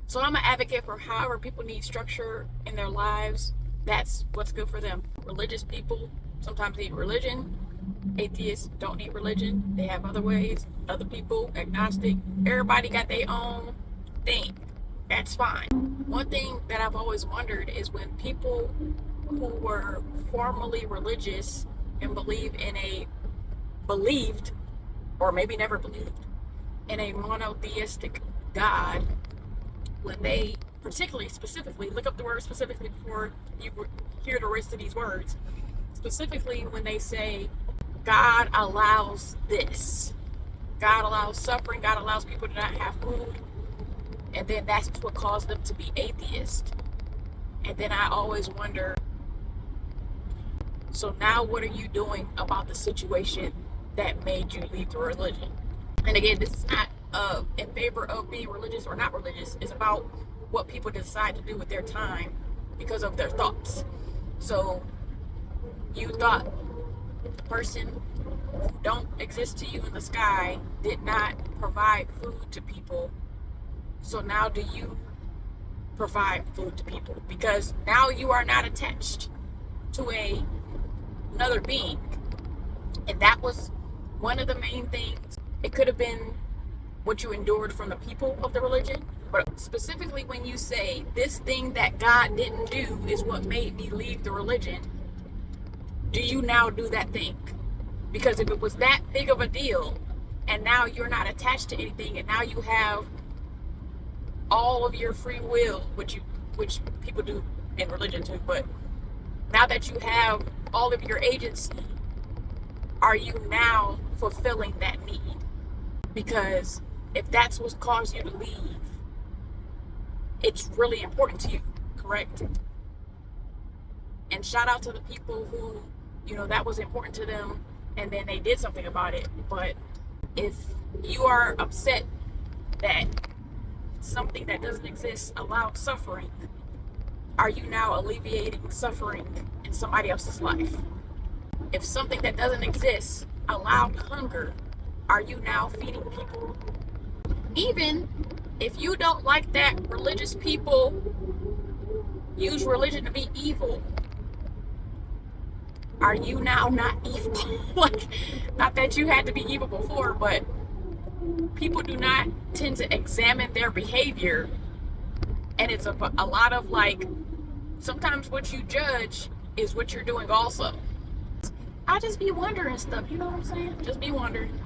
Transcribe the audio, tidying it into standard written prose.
So I'm an advocate for however people need structure in their lives. That's what's good for them. Religious people sometimes need religion. Atheists don't need religion. They have other ways. Other people, agnostic, everybody got their own thing. That's fine. One thing that I've always wondered is when people who were formerly religious and believed, or maybe never believed, in a monotheistic God, when they specifically, look up the word specifically before you hear the rest of these words, specifically when they say, God allows this, God allows suffering, God allows people to not have food, and then that's what caused them to be atheist. And then I always wonder, so now what are you doing about the situation that made you leave the religion? And again, this is not in favor of being religious or not religious. It's about what people decide to do with their time because of their thoughts. So you thought the person who don't exist to you in the sky did not provide food to people. So now do you provide food to people? Because now you are not attached to another being. And that was one of the main things. It could have been what you endured from the people of the religion, but specifically when you say this thing that God didn't do is what made me leave the religion, do you now do that thing? Because if it was that big of a deal and now you're not attached to anything and now you have all of your free will, which people do in religion too, but now that you have all of your agency, are you now fulfilling that need? Because if that's what caused you to leave, it's really important to you, correct? And shout out to the people who, that was important to them and then they did something about it. But if you are upset that something that doesn't exist allowed suffering, are you now alleviating suffering in somebody else's life? If something that doesn't exist allowed hunger, are you now feeding people? Even if you don't like that religious people use religion to be evil, are you now not evil? Like, not that you had to be evil before, but people do not tend to examine their behavior. And it's a lot of sometimes what you judge is what you're doing also. I just be wondering stuff, you know what I'm saying? Just be wondering.